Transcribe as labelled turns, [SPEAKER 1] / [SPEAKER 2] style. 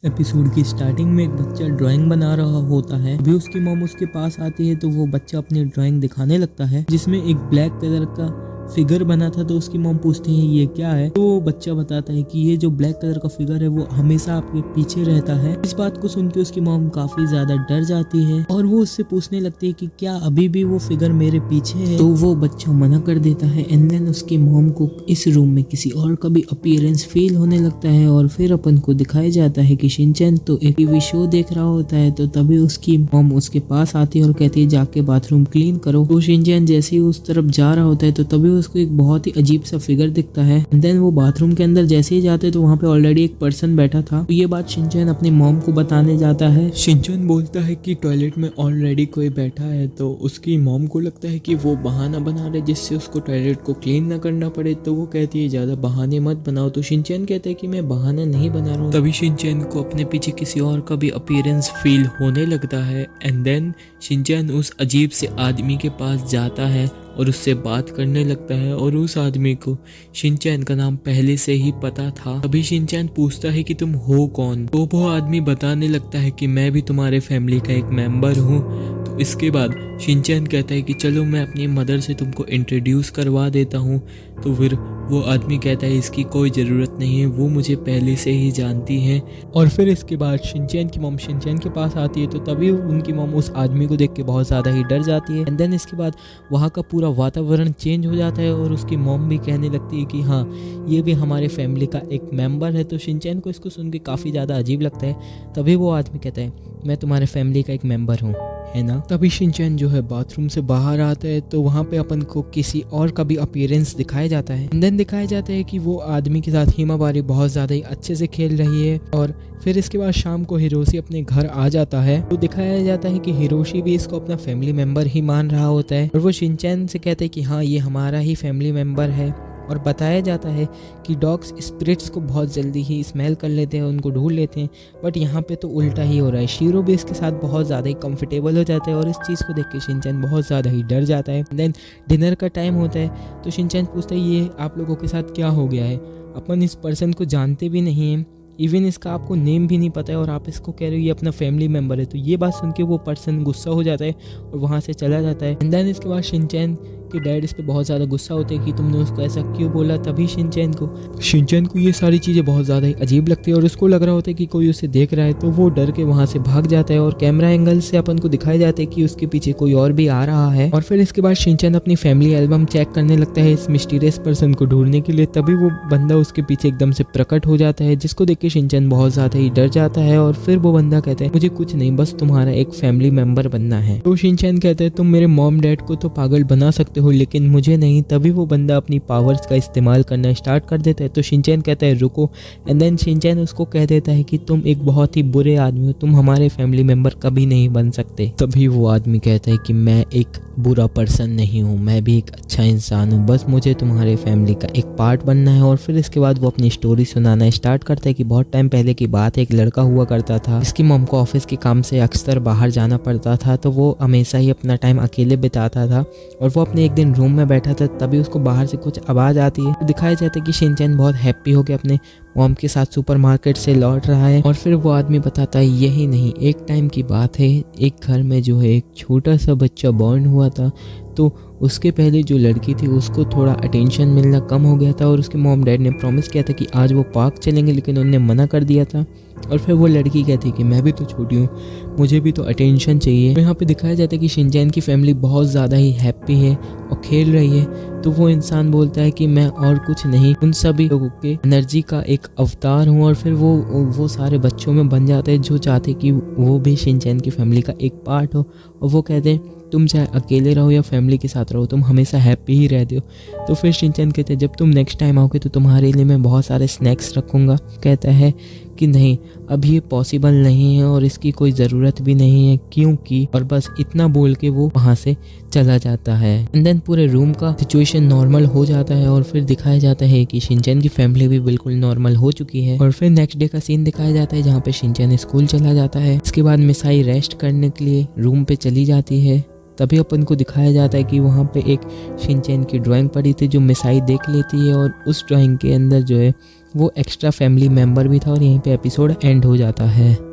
[SPEAKER 1] Episode की starting में एक बच्चा ड्राइंग बना रहा होता है। अभी उसकी मॉम उसके पास आती है तो वो बच्चा अपनी ड्राइंग दिखाने लगता है जिसमें एक ब्लैक कलर का फिगर बना था। तो उसकी मॉम पूछती है ये क्या है, तो वो बच्चा बताता है कि ये जो ब्लैक कलर का फिगर है वो हमेशा आपके पीछे रहता है। इस बात को सुन के उसकी मॉम काफी ज्यादा डर जाती है और वो उससे पूछने लगती है कि क्या अभी भी वो फिगर मेरे पीछे है। तो वो बच्चा मना कर देता है एंड देन उसकी मॉम को इस रूम में किसी और का भी अपीयरेंस फील होने लगता है और फिर अपन को दिखाया जाता है कि शिनचैन तो एक टीवी शो देख रहा होता है। तो तभी उसकी मॉम उसके पास आती है और कहती है जाके बाथरूम क्लीन करो। तो शिनचैन जैसे ही उस तरफ जा रहा होता है तो तभी उसको एक बहुत ही अजीब सा फिगर दिखता है। देन वो बाथरूम के अंदर जैसे ही जाते तो वहाँ पे ऑलरेडी एक पर्सन बैठा था। तो ये बात शिनचैन अपनी मॉम को बताने जाता है। शिनचैन बोलता है कि टॉयलेट में ऑलरेडी कोई बैठा है। तो उसकी मॉम को लगता है कि वो बहाना बना रहे जिससे उसको टॉयलेट को क्लीन ना करना पड़े। तो वो कहती है ज्यादा बहाने मत बनाओ। तो शिनचैन कहता है कि मैं बहाना नहीं बना रहा हूँ। तभी शिनचैन को अपने पीछे किसी और का भी अपीयरेंस फील होने लगता है एंड देन शिनचैन उस अजीब से आदमी के पास जाता है और उससे बात करने लगता है और उस आदमी को शिनचैन का नाम पहले से ही पता था। अभी शिनचैन पूछता है कि तुम हो कौन। तो वो आदमी बताने लगता है कि मैं भी तुम्हारे फैमिली का एक मेंबर हूँ। तो इसके बाद शिनचैन कहता है कि चलो मैं अपनी मदर से तुमको इंट्रोड्यूस करवा देता हूँ। तो फिर वो आदमी कहता है इसकी कोई ज़रूरत नहीं है, वो मुझे पहले से ही जानती है। और फिर इसके बाद शिनचैन की मॉम शिनचैन के पास आती है तो तभी उनकी मॉम उस आदमी को देख के बहुत ज़्यादा ही डर जाती है एंड देन इसके बाद वहाँ का पूरा वातावरण चेंज हो जाता है और उसकी मॉम भी कहने लगती है कि हाँ ये भी हमारे फैमिली का एक मेंबर है। तो शिनचैन को इसको सुन के काफ़ी ज़्यादा अजीब लगता है। तभी वो आदमी कहता है मैं तुम्हारे फैमिली का एक मेंबर हूँ, है ना। तभी शिनचैन जो है बाथरूम से बाहर आता है तो वहाँ पे अपन को किसी और का भी अपीयरेंस दिखाया जाता है। देन दिखाया जाता है कि वो आदमी के साथ हिमाबारी बहुत ज़्यादा ही अच्छे से खेल रही है। और फिर इसके बाद शाम को हिरोशी अपने घर आ जाता है तो दिखाया जाता है कि हिरोशी भी इसको अपना फैमिली मेंबर ही मान रहा होता है और वो शिनचैन से कहते हैं कि हाँ ये हमारा ही फैमिली मेंबर है। और बताया जाता है कि डॉग्स स्पिरिट्स को बहुत जल्दी ही स्मेल कर लेते हैं, उनको ढूंढ लेते हैं। बट यहाँ पे तो उल्टा ही हो रहा है। शीरो भी इसके साथ बहुत ज़्यादा ही कंफर्टेबल हो जाता है और इस चीज़ को देख के शिनचैन बहुत ज़्यादा ही डर जाता है। देन डिनर का टाइम होता है तो शिनचैन पूछता है ये आप लोगों के साथ क्या हो गया है, अपन इस पर्सन को जानते भी नहीं हैं, इवन इसका आपको नेम भी नहीं पता है और आप इसको कह रहे हो ये अपना फैमिली मेंबर है। तो ये बात सुन के वो पर्सन गुस्सा हो जाता है और वहाँ से चला जाता है। एंड देन इसके बाद शिनचैन के डैड इस पे बहुत ज़्यादा गुस्सा होते हैं कि तुमने उसको ऐसा क्यों बोला। तभी शिनचैन को ये सारी चीज़ें बहुत ज़्यादा ही अजीब लगती है और उसको लग रहा होता है कि कोई उसे देख रहा है। तो वो डर के वहाँ से भाग जाता है और कैमरा एंगल से अपन को दिखाया जाता है कि उसके पीछे कोई और भी आ रहा है। और फिर इसके बाद शिनचैन अपनी फैमिली एल्बम चेक करने लगता है इस मिस्टीरियस पर्सन को ढूंढने के लिए। तभी वो बंदा उसके पीछे एकदम से प्रकट हो जाता है जिसको देख के शिनचैन बहुत ज़्यादा ही डर जाता है। और फिर वो बंदा कहता है मुझे कुछ नहीं, बस तुम्हारा एक फैमिली मेंबर बनना है। तो शिनचैन कहता है तुम मेरे मॉम डैड को तो पागल बना सकते हो लेकिन मुझे नहीं। तभी वो बंदा अपनी पावर्स का इस्तेमाल करना स्टार्ट कर देता है। तो शिनचैन कहता है रुको एंड देन शिनचैन उसको कह देता है कि तुम एक बहुत ही बुरे आदमी हो, तुम हमारे फैमिली मेंबर कभी नहीं बन सकते। तभी वो आदमी कहता है कि मैं एक बुरा पर्सन नहीं हूँ, मैं भी एक अच्छा इंसान हूँ, बस मुझे तुम्हारे फैमिली का एक पार्ट बनना है। और फिर इसके बाद वो अपनी स्टोरी सुनाना स्टार्ट करता है कि बहुत टाइम पहले की बात है, एक लड़का हुआ करता था इसकी मॉम को ऑफिस के काम से अक्सर बाहर जाना पड़ता था। तो वो हमेशा ही अपना टाइम अकेले बिताता था और वो अपने एक दिन रूम में बैठा था तभी उसको बाहर से कुछ आवाज़ आती है। तो दिखाया जाता है कि शिनचैन बहुत हैप्पी हो गया अपने मॉम के साथ सुपरमार्केट से लौट रहा है। और फिर वो आदमी बताता है यही नहीं, एक टाइम की बात है, एक घर में जो है एक छोटा सा बच्चा बॉर्न हुआ था। तो उसके पहले जो लड़की थी उसको थोड़ा अटेंशन मिलना कम हो गया था और उसके मॉम डैड ने प्रॉमिस किया था कि आज वो पार्क चलेंगे लेकिन उन्होंने मना कर दिया था। और फिर वो लड़की कहती है कि मैं भी तो छोटी हूँ, मुझे भी तो अटेंशन चाहिए। तो यहाँ पे दिखाया जाता है कि शिनचैन की फैमिली बहुत ज़्यादा ही हैप्पी है और खेल रही है। तो वो इंसान बोलता है कि मैं और कुछ नहीं, उन सभी लोगों के एनर्जी का एक अवतार हूँ। और फिर वो सारे बच्चों में बन जाते हैं जो चाहते कि वो भी शिनचैन की फैमिली का एक पार्ट हो। और वो कहते हैं तुम चाहे अकेले रहो या फैमिली के साथ रहो, तुम हमेशा हैप्पी ही रहते हो। तो फिर शिनचैन कहते हैं जब तुम नेक्स्ट टाइम आओगे तो तुम्हारे लिए मैं बहुत सारे स्नैक्स रखूँगा। कहता है कि नहीं अभी ये पॉसिबल नहीं है और इसकी कोई ज़रूरत भी नहीं है क्योंकि, और बस इतना बोल के वो वहाँ से चला जाता है। एंड देन पूरे रूम का सिचुएशन नॉर्मल हो जाता है और फिर दिखाया जाता है कि शिनचैन की फैमिली भी बिल्कुल नॉर्मल हो चुकी है। और फिर नेक्स्ट डे का सीन दिखाया जाता है जहाँ पे शिनचैन स्कूल चला जाता है। इसके बाद मिसाई रेस्ट करने के लिए रूम पे चली जाती है तभी अपन को दिखाया जाता है कि वहाँ पे एक शिनचैन की ड्राइंग पड़ी थी जो मिसाई देख लेती है और उस ड्राइंग के अंदर जो है वो एक्स्ट्रा फैमिली मेम्बर भी था और यहीं पे एपिसोड एंड हो जाता है।